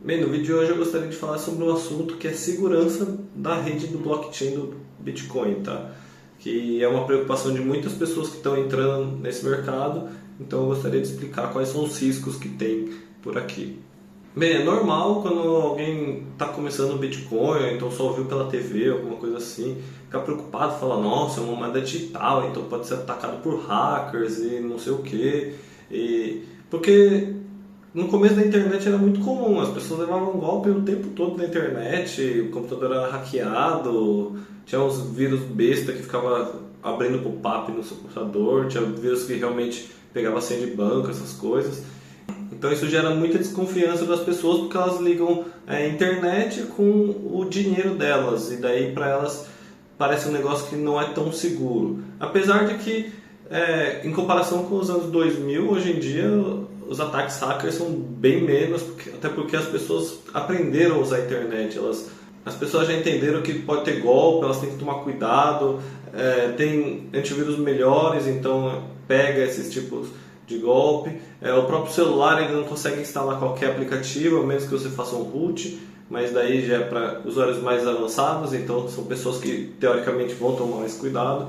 Bem, no vídeo de hoje eu gostaria de falar sobre um assunto que é segurança da rede do blockchain do Bitcoin, tá? Que é uma preocupação de muitas pessoas que estão entrando nesse mercado, então eu gostaria de explicar quais são os riscos que tem por aqui. Bem, é normal quando alguém está começando o Bitcoin, ou então só ouviu pela TV, alguma coisa assim, ficar preocupado, falar, nossa, é uma moeda digital, então pode ser atacado por hackers e não sei o quê. Porque no começo da internet era muito comum, as pessoas levavam golpe o tempo todo na internet, o computador era hackeado, tinha uns vírus besta que ficava abrindo pop-up no seu computador, tinha vírus que realmente pegava senha de banco, essas coisas. Então isso gera muita desconfiança das pessoas porque elas ligam a internet com o dinheiro delas e daí para elas parece um negócio que não é tão seguro. Apesar de que, em comparação com os anos 2000, hoje em dia os ataques hackers são bem menos, até porque as pessoas aprenderam a usar a internet, as pessoas já entenderam que pode ter golpe, elas têm que tomar cuidado, tem antivírus melhores, então pega esses tipos de golpe. O próprio celular ele não consegue instalar qualquer aplicativo, a menos que você faça um root, mas daí já é para usuários mais avançados, então são pessoas que teoricamente vão tomar mais cuidado.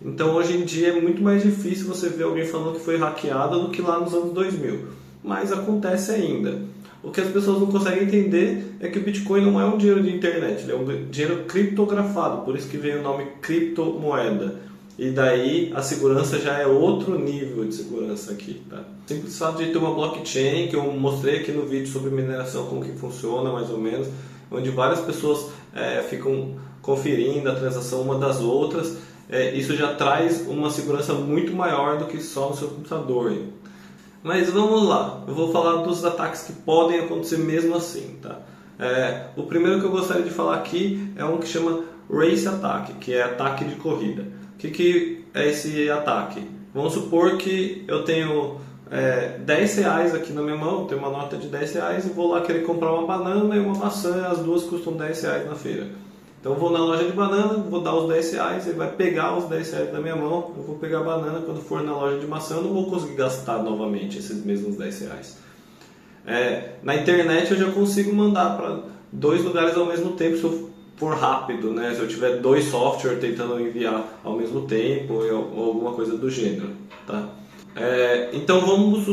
Então hoje em dia é muito mais difícil você ver alguém falando que foi hackeado do que lá nos anos 2000, mas acontece ainda. O que as pessoas não conseguem entender é que o Bitcoin não é um dinheiro de internet, ele é um dinheiro criptografado, por isso que veio o nome criptomoeda. E daí a segurança já é outro nível de segurança aqui, tá? Simples fato de ter uma blockchain, que eu mostrei aqui no vídeo sobre mineração, como que funciona mais ou menos, onde várias pessoas ficam conferindo a transação uma das outras, isso já traz uma segurança muito maior do que só no seu computador. Mas vamos lá, eu vou falar dos ataques que podem acontecer mesmo assim, tá? O primeiro que eu gostaria de falar aqui é um que chama Race Attack, que é ataque de corrida. O que é esse ataque? Vamos supor que eu tenho R$10 aqui na minha mão, tenho uma nota de R$10 e vou lá querer comprar uma banana e uma maçã, as duas custam R$10 na feira. Então eu vou na loja de banana, vou dar os R$10, ele vai pegar os R$10 da minha mão, eu vou pegar a banana, quando for na loja de maçã eu não vou conseguir gastar novamente esses mesmos R$10. Na internet eu já consigo mandar para dois lugares ao mesmo tempo se eu for rápido, né? Se eu tiver dois softwares tentando enviar ao mesmo tempo ou alguma coisa do gênero, tá? Então vamos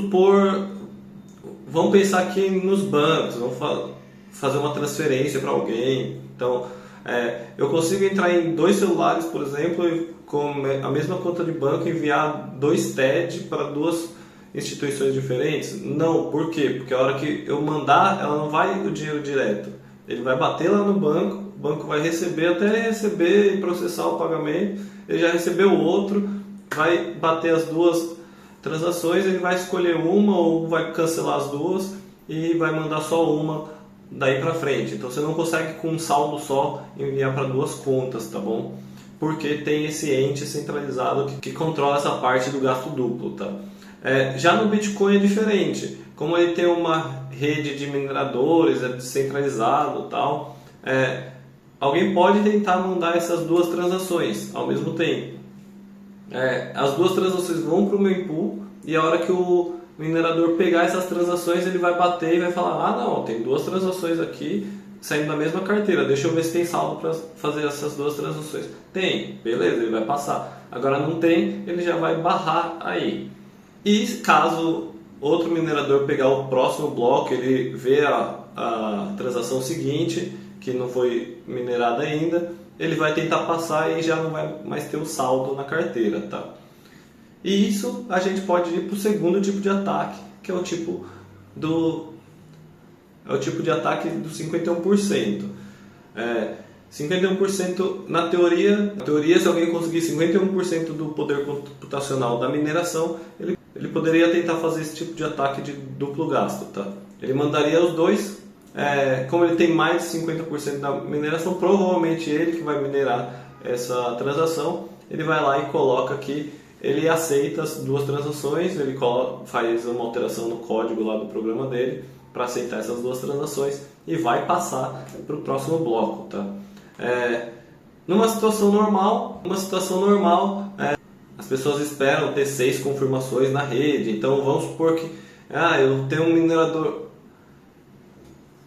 pensar aqui nos bancos, vamos fazer uma transferência para alguém. Então eu consigo entrar em dois celulares, por exemplo, e com a mesma conta de banco enviar dois TED para duas instituições diferentes? Não, por quê? Porque a hora que eu mandar, ela não vai o dinheiro direto, ele vai bater lá no banco, o banco vai receber, até ele receber e processar o pagamento, ele já recebeu o outro, vai bater as duas transações, ele vai escolher uma ou vai cancelar as duas e vai mandar só uma daí pra frente. Então você não consegue com um saldo só enviar para duas contas, tá bom? Porque tem esse ente centralizado que controla essa parte do gasto duplo, tá? Já no Bitcoin é diferente, como ele tem uma rede de mineradores, é descentralizado e tal, alguém pode tentar mandar essas duas transações ao mesmo tempo. As duas transações vão para o mempool e a hora que o minerador pegar essas transações ele vai bater e vai falar, ah não, tem duas transações aqui saindo da mesma carteira, deixa eu ver se tem saldo para fazer essas duas transações. Tem, beleza, ele vai passar. Agora não tem, ele já vai barrar aí. E caso outro minerador pegar o próximo bloco, ele vê a transação seguinte, que não foi minerada ainda, ele vai tentar passar e já não vai mais ter o saldo na carteira, tá? E isso a gente pode ir para o segundo tipo de ataque, que é o tipo de ataque do 51%. 51% na teoria, se alguém conseguir 51% do poder computacional da mineração, ele poderia tentar fazer esse tipo de ataque de duplo gasto, tá? Ele mandaria os dois, como ele tem mais de 50% da mineração, provavelmente ele que vai minerar essa transação, ele vai lá e coloca aqui, ele aceita as duas transações, ele faz uma alteração no código lá do programa dele para aceitar essas duas transações e vai passar para o próximo bloco, tá? Numa situação normal, as pessoas esperam ter 6 confirmações na rede. Então vamos supor que eu tenho um minerador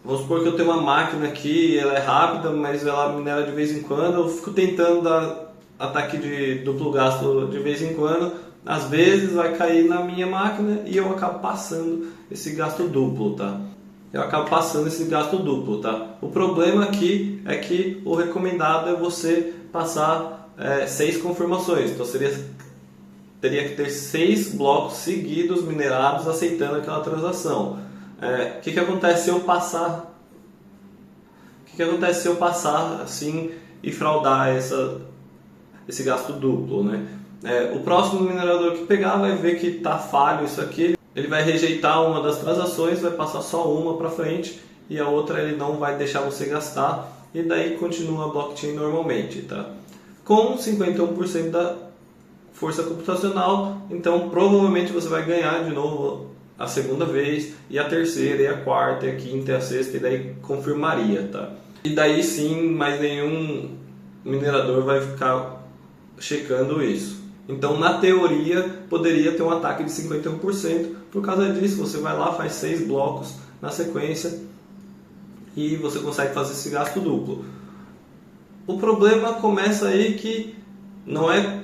Vamos supor que eu tenho uma máquina aqui, ela é rápida, mas ela minera de vez em quando, eu fico tentando dar ataque de duplo gasto de vez em quando, às vezes vai cair na minha máquina e eu acabo passando esse gasto duplo, tá? Eu acabo passando esse gasto duplo, tá? O problema aqui é que o recomendado é você passar 6 confirmações, então teria que ter 6 blocos seguidos minerados aceitando aquela transação. O que acontece se eu passar? O que acontece se eu passar assim e fraudar esse gasto duplo, né? O próximo minerador que pegar vai ver que está falho isso aqui, ele vai rejeitar uma das transações, vai passar só uma para frente e a outra ele não vai deixar você gastar e daí continua a blockchain normalmente, tá? Com 51% da força computacional, então provavelmente você vai ganhar de novo a segunda vez, e a terceira, e a quarta, e a quinta, e a sexta, e daí confirmaria, tá? E daí sim, mais nenhum minerador vai ficar checando isso. Então, na teoria, poderia ter um ataque de 51%, por causa disso, você vai lá, faz 6 blocos na sequência, e você consegue fazer esse gasto duplo. O problema começa aí que não é...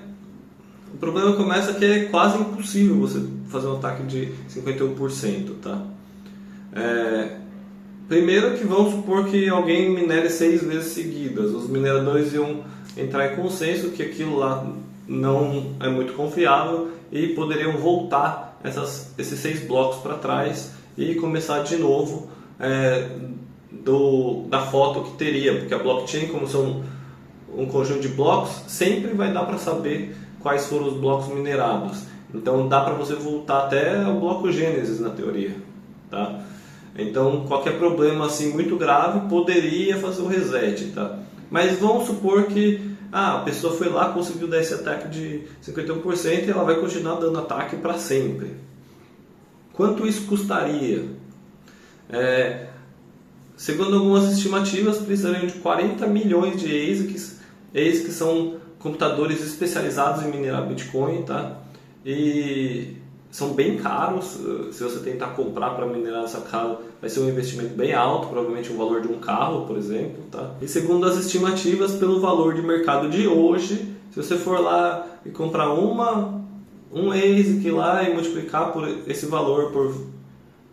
O problema começa que é quase impossível você fazer um ataque de 51%, tá? Primeiro que vamos supor que alguém minere 6 vezes seguidas. Os mineradores iam entrar em consenso que aquilo lá não é muito confiável e poderiam voltar esses 6 blocos para trás e começar de novo da foto que teria, porque a blockchain, como são um conjunto de blocos, sempre vai dar para saber quais foram os blocos minerados. Então dá para você voltar até o bloco Gênesis na teoria, tá? Então qualquer problema assim muito grave poderia fazer o reset, tá? Mas vamos supor que a pessoa foi lá, conseguiu dar esse ataque de 51% e ela vai continuar dando ataque para sempre. Quanto isso custaria? Segundo algumas estimativas, precisariam de 40 milhões de ASICs. ASICs são computadores especializados em minerar Bitcoin, tá? E são bem caros. Se você tentar comprar para minerar essa casa, vai ser um investimento bem alto, provavelmente o valor de um carro, por exemplo, tá? E segundo as estimativas, pelo valor de mercado de hoje, se você for lá e comprar um ASIC lá e multiplicar por esse valor por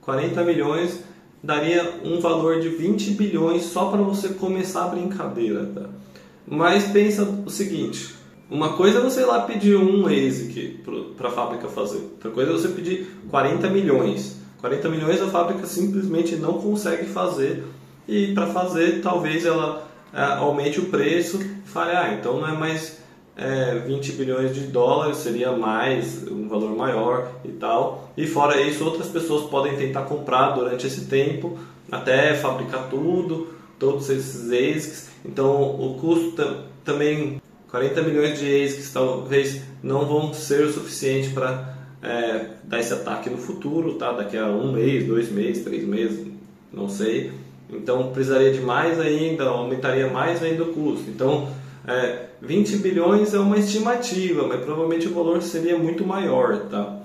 40 milhões, daria um valor de 20 bilhões só para você começar a brincadeira, tá? Mas pensa o seguinte, uma coisa é você ir lá pedir um ASIC para a fábrica fazer, outra coisa é você pedir 40 milhões. 40 milhões a fábrica simplesmente não consegue fazer, e para fazer talvez ela aumente o preço e fale, então não é mais 20 bilhões de dólares, seria mais, um valor maior e tal. E fora isso, outras pessoas podem tentar comprar durante esse tempo, até fabricar todos esses ASICs. Então o custo também, 40 milhões de ASICs talvez não vão ser o suficiente para dar esse ataque no futuro, tá? Daqui a 1 mês, 2 meses, 3 meses, não sei. Então precisaria de mais ainda, aumentaria mais ainda o custo. Então 20 bilhões é uma estimativa, mas provavelmente o valor seria muito maior, tá?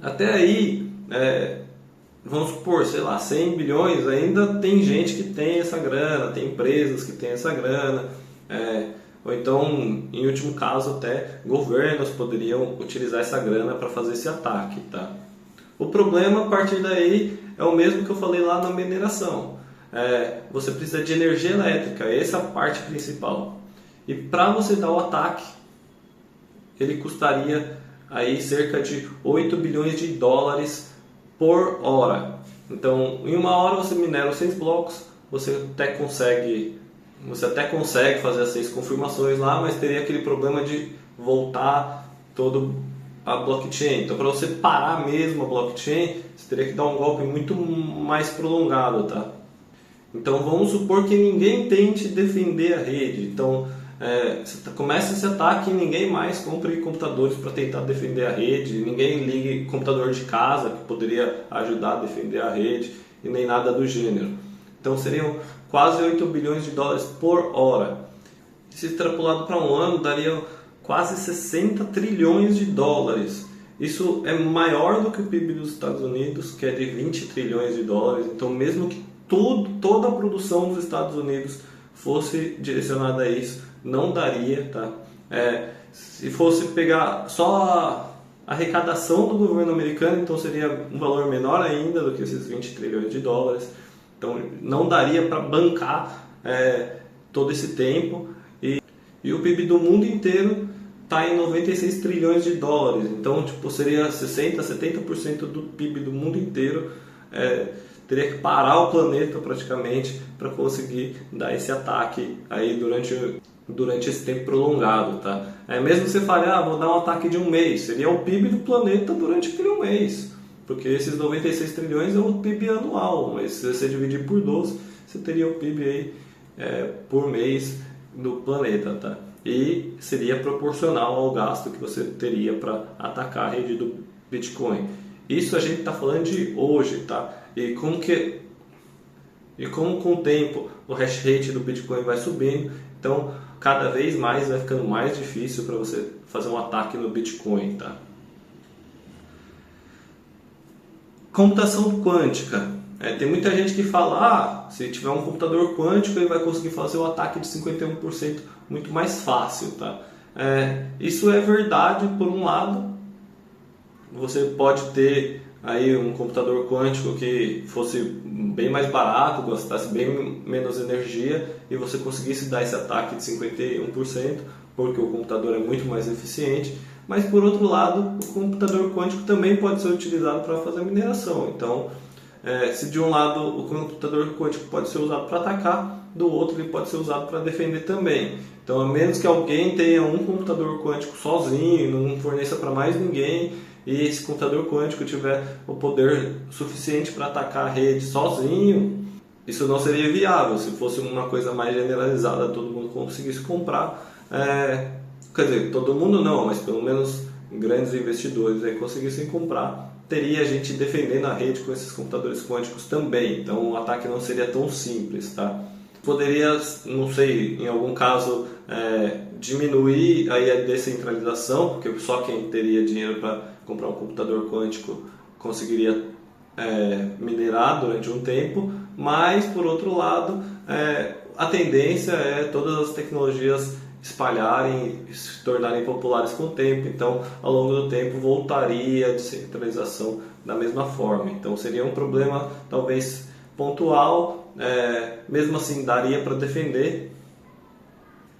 Até aí, vamos supor, sei lá, 100 bilhões, ainda tem gente que tem essa grana, tem empresas que têm essa grana, ou então, em último caso, até governos poderiam utilizar essa grana para fazer esse ataque, tá? O problema, a partir daí, é o mesmo que eu falei lá na mineração. Você precisa de energia elétrica, essa é a parte principal. E para você dar o ataque, ele custaria aí cerca de 8 bilhões de dólares por hora. Então, em uma hora você minera os 6 blocos, você até consegue fazer as 6 confirmações lá, mas teria aquele problema de voltar todo a blockchain. Então, para você parar mesmo a blockchain, você teria que dar um golpe muito mais prolongado, tá? Então, vamos supor que ninguém tente defender a rede. Então, começa esse ataque e ninguém mais compre computadores para tentar defender a rede, ninguém ligue computador de casa que poderia ajudar a defender a rede e nem nada do gênero. Então seriam quase 8 bilhões de dólares por hora. Se extrapolado para um ano, daria quase 60 trilhões de dólares. Isso é maior do que o PIB dos Estados Unidos, que é de 20 trilhões de dólares. Então mesmo que toda a produção dos Estados Unidos fosse direcionada a isso, não daria, tá? Se fosse pegar só a arrecadação do governo americano, então seria um valor menor ainda do que esses 20 trilhões de dólares. Então não daria para bancar todo esse tempo. E o PIB do mundo inteiro está em 96 trilhões de dólares. Então tipo, seria 60%, 70% do PIB do mundo inteiro. Teria que parar o planeta praticamente para conseguir dar esse ataque aí durante esse tempo prolongado, tá? Mesmo que você fale, vou dar um ataque de um mês, seria o PIB do planeta durante aquele um mês, porque esses 96 trilhões é o PIB anual, mas se você dividir por 12, você teria o PIB aí por mês do planeta, tá? E seria proporcional ao gasto que você teria para atacar a rede do Bitcoin. Isso a gente está falando de hoje, tá? E como com o tempo o hash rate do Bitcoin vai subindo, então cada vez mais vai ficando mais difícil para você fazer um ataque no Bitcoin, tá? Computação quântica. Tem muita gente que fala, se tiver um computador quântico ele vai conseguir fazer o ataque de 51% muito mais fácil, tá? Isso é verdade por um lado. Você pode ter aí um computador quântico que fosse bem mais barato, gastasse bem menos energia e você conseguisse dar esse ataque de 51%, porque o computador é muito mais eficiente. Mas por outro lado, o computador quântico também pode ser utilizado para fazer mineração. Então, se de um lado o computador quântico pode ser usado para atacar, do outro ele pode ser usado para defender também. Então, a menos que alguém tenha um computador quântico sozinho, não forneça para mais ninguém, e esse computador quântico tiver o poder suficiente para atacar a rede sozinho, isso não seria viável. Se fosse uma coisa mais generalizada, todo mundo conseguisse comprar, quer dizer, todo mundo não, mas pelo menos grandes investidores aí conseguissem comprar, teria gente defendendo a rede com esses computadores quânticos também. Então o ataque não seria tão simples, tá? Poderia, não sei, em algum caso diminuir aí a descentralização, porque só quem teria dinheiro para comprar um computador quântico conseguiria minerar durante um tempo, mas por outro lado a tendência é todas as tecnologias espalharem e se tornarem populares com o tempo. Então ao longo do tempo voltaria a descentralização da mesma forma. Então seria um problema talvez pontual, mesmo assim daria para defender.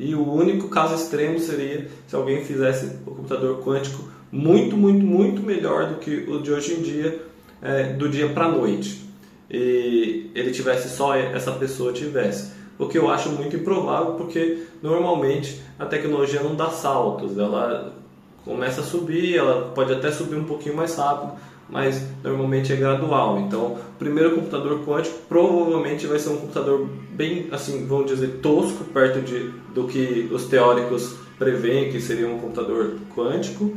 E o único caso extremo seria se alguém fizesse o computador quântico muito, muito, muito melhor do que o de hoje em dia, do dia para a noite. E ele tivesse só essa pessoa tivesse. O que eu acho muito improvável, porque normalmente a tecnologia não dá saltos. Ela começa a subir, ela pode até subir um pouquinho mais rápido, mas normalmente é gradual. Então, o primeiro computador quântico provavelmente vai ser um computador bem, assim, vamos dizer, tosco, perto do que os teóricos preveem que seria um computador quântico.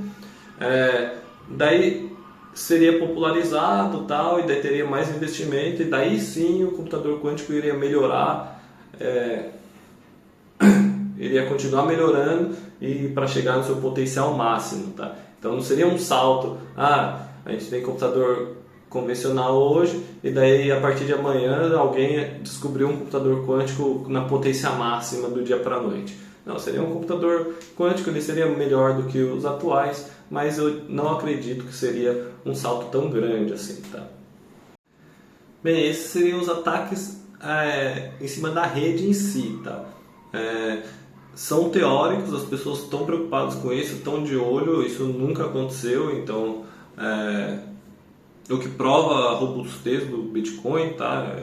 Daí seria popularizado tal, e daí teria mais investimento, e daí sim o computador quântico iria melhorar, iria continuar melhorando e para chegar no seu potencial máximo, tá? Então não seria um salto, a gente tem computador convencional hoje e daí a partir de amanhã alguém descobriu um computador quântico na potência máxima do dia para a noite. Não, seria um computador quântico, ele seria melhor do que os atuais, mas eu não acredito que seria um salto tão grande assim, tá? Bem, esses seriam os ataques em cima da rede em si, tá? São teóricos, as pessoas estão preocupadas com isso, estão de olho, isso nunca aconteceu, então o que prova a robustez do Bitcoin, tá?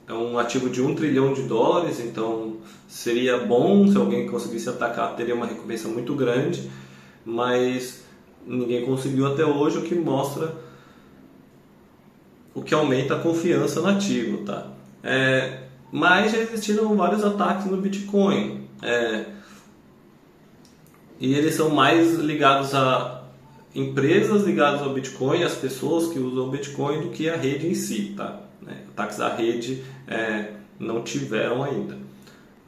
É um ativo de 1 trilhão de dólares, então seria bom se alguém conseguisse atacar, teria uma recompensa muito grande, mas ninguém conseguiu até hoje, o que mostra, o que aumenta a confiança no ativo, tá? Mas já existiram vários ataques no Bitcoin, e eles são mais ligados a empresas ligadas ao Bitcoin, as pessoas que usam o Bitcoin, do que a rede em si, tá? Ataques à rede não tiveram ainda.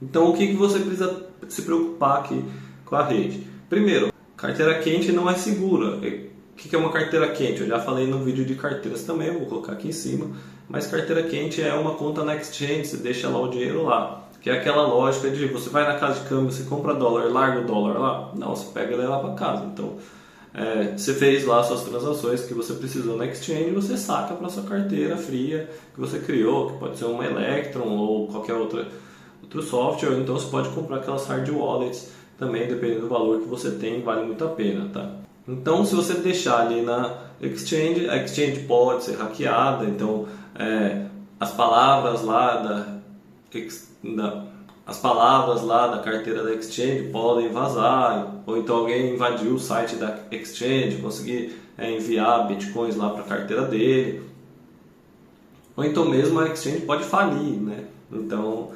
Então o que você precisa se preocupar aqui com a rede? Primeiro, carteira quente não é segura. que é uma carteira quente? Eu já falei no vídeo de carteiras também, eu vou colocar aqui em cima. Mas carteira quente é uma conta na exchange, você deixa lá o dinheiro lá. Que é aquela lógica de você vai na casa de câmbio, você compra dólar, larga o dólar lá. Não, você pega e leva para casa. Então, você fez lá suas transações que você precisou na exchange, você saca para sua carteira fria que você criou, que pode ser uma Electron ou qualquer outro software. Ou então você pode comprar aquelas hard wallets também, dependendo do valor que você tem, vale muito a pena, tá? Então, se você deixar ali na exchange, a exchange pode ser hackeada. Então, as palavras lá da carteira da exchange podem vazar, ou então alguém invadiu o site da exchange, conseguir enviar bitcoins lá para a carteira dele, ou então mesmo a exchange pode falir, né? Então,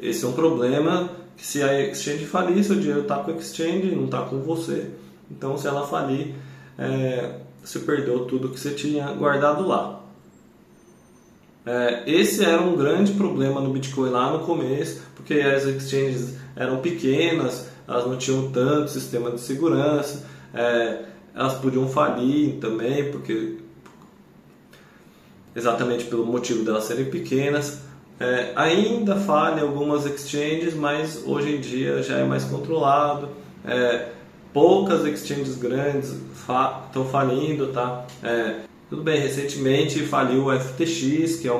esse é um problema, que se a exchange falir, seu dinheiro está com a exchange, não está com você. Então, se ela falir, você perdeu tudo que você tinha guardado lá. Esse era um grande problema no Bitcoin lá no começo, porque as exchanges eram pequenas, elas não tinham tanto sistema de segurança, elas podiam falir também, porque exatamente pelo motivo delas serem pequenas. Ainda falha algumas exchanges, mas hoje em dia já é mais controlado. Poucas exchanges grandes estão falindo, tá? Tudo bem, recentemente faliu o FTX, que era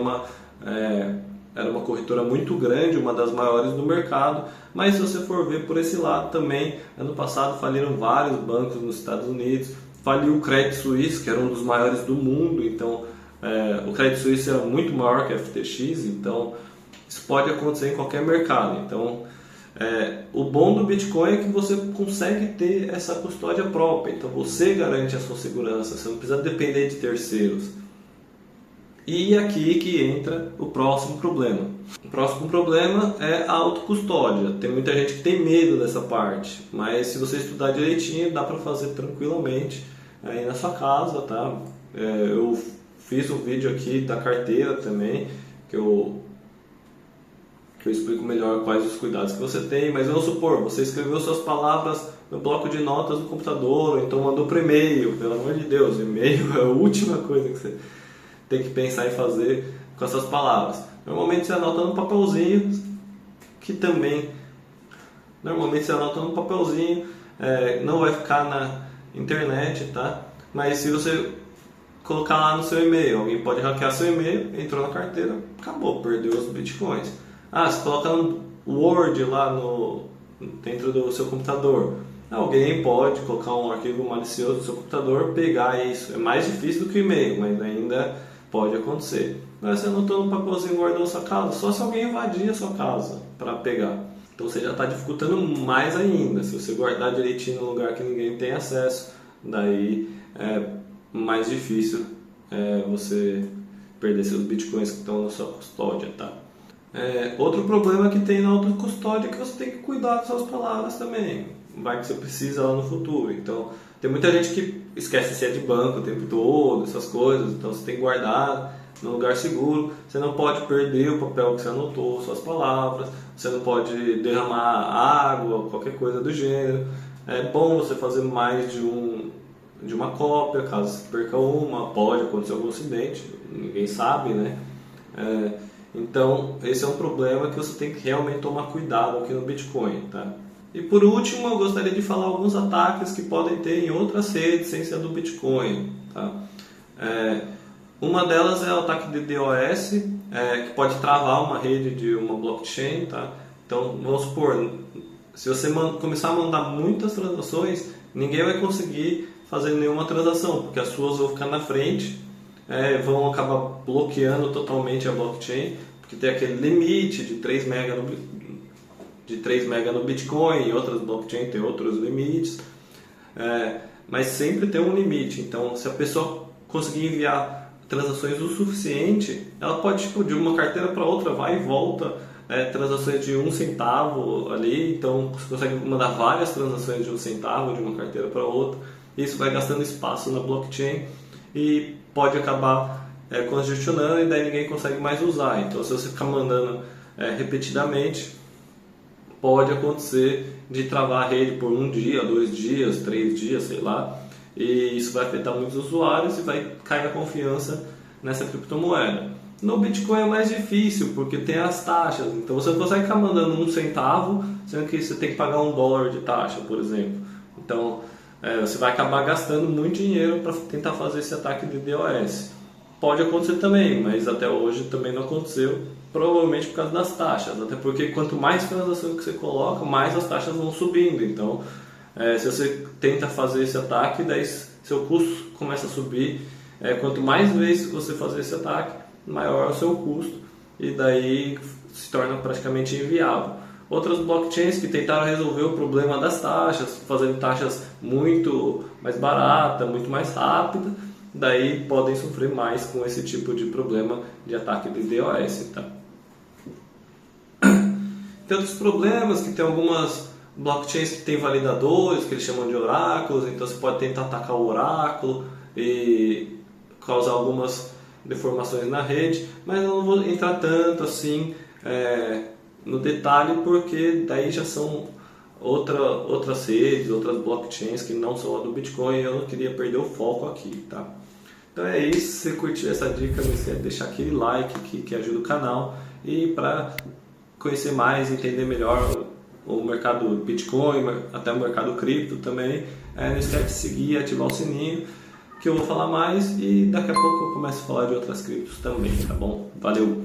uma corretora muito grande, uma das maiores do mercado, mas se você for ver por esse lado também, ano passado faliram vários bancos nos Estados Unidos, faliu o Credit Suisse, que era um dos maiores do mundo. Então o Credit Suisse era muito maior que a FTX, então isso pode acontecer em qualquer mercado. Então o bom do Bitcoin é que você consegue ter essa custódia própria, então você garante a sua segurança, você não precisa depender de terceiros. E aqui que entra o próximo problema. O próximo problema é a autocustódia. Tem muita gente que tem medo dessa parte, mas se você estudar direitinho, dá para fazer tranquilamente aí na sua casa, tá? Eu fiz um vídeo aqui da carteira também, que eu explico melhor quais os cuidados que você tem, mas vamos supor, você escreveu suas palavras no bloco de notas do computador, ou então mandou por e-mail. Pelo amor de Deus, e-mail é a última coisa que você tem que pensar em fazer com essas palavras. Normalmente você anota num papelzinho, não vai ficar na internet, tá? Mas se você colocar lá no seu e-mail, alguém pode hackear seu e-mail, entrou na carteira, acabou, perdeu os bitcoins. Você coloca no Word lá dentro do seu computador, alguém pode colocar um arquivo malicioso no seu computador, pegar isso. É mais difícil do que o e-mail, mas ainda pode acontecer. Mas você anotou no papelzinho e guardou na sua casa, só se alguém invadir a sua casa para pegar. Então você já está dificultando mais ainda. Se você guardar direitinho no lugar que ninguém tem acesso, daí é mais difícil você perder seus bitcoins que estão na sua custódia, tá? Outro problema que tem na autocustódia é que você tem que cuidar das suas palavras também. Vai que você precisa lá no futuro. Então, tem muita gente que esquece se é de banco o tempo todo, essas coisas. Então, você tem que guardar num lugar seguro. Você não pode perder o papel que você anotou, suas palavras. Você não pode derramar água, qualquer coisa do gênero. É bom você fazer mais de uma cópia, caso você perca uma. Pode acontecer algum acidente, ninguém sabe, né? Então, esse é um problema que você tem que realmente tomar cuidado aqui no Bitcoin, tá? E por último, eu gostaria de falar alguns ataques que podem ter em outras redes sem ser do Bitcoin, tá? Uma delas é o ataque de DOS, que pode travar uma rede de uma blockchain, tá? Então, vamos supor, se você começar a mandar muitas transações, ninguém vai conseguir fazer nenhuma transação, porque as suas vão ficar na frente, vão acabar bloqueando totalmente a blockchain, porque tem aquele limite de 3 MB no Bitcoin, e outras blockchains têm outros limites, mas sempre tem um limite. Então, se a pessoa conseguir enviar transações o suficiente, ela pode, de uma carteira para outra, vai e volta, transações de 1 centavo ali. Então, você consegue mandar várias transações de 1 centavo de uma carteira para outra. Isso vai gastando espaço na blockchain e pode acabar congestionando, e daí ninguém consegue mais usar. Então, se você ficar mandando repetidamente, pode acontecer de travar a rede por 1 dia, 2 dias, 3 dias, sei lá. e isso vai afetar muitos usuários e vai cair a confiança nessa criptomoeda. No Bitcoin é mais difícil, porque tem as taxas, então você não consegue ficar mandando 1 centavo, sendo que você tem que pagar $1 de taxa, por exemplo. Então você vai acabar gastando muito dinheiro para tentar fazer esse ataque de DOS. Pode acontecer também, mas até hoje também não aconteceu, provavelmente por causa das taxas, até porque quanto mais transações que você coloca, mais as taxas vão subindo. Então se você tenta fazer esse ataque, daí seu custo começa a subir. Quanto mais vezes você fazer esse ataque, maior é o seu custo, e daí se torna praticamente inviável. Outras blockchains que tentaram resolver o problema das taxas, fazendo taxas muito mais baratas, muito mais rápidas, daí podem sofrer mais com esse tipo de problema de ataque de DOS. Tá? Tem outros problemas, que tem algumas blockchains que tem validadores, que eles chamam de oráculos, então você pode tentar atacar o oráculo e causar algumas deformações na rede, mas eu não vou entrar tanto assim no detalhe, porque daí já são outras redes, outras blockchains que não são a do Bitcoin, e eu não queria perder o foco aqui, tá? Então é isso, se você curtiu essa dica, não esquece de deixar aquele like que ajuda o canal, e para conhecer mais, entender melhor o mercado Bitcoin, até o mercado cripto também, não esquece de seguir e ativar o sininho, que eu vou falar mais, e daqui a pouco eu começo a falar de outras criptos também, tá bom? Valeu!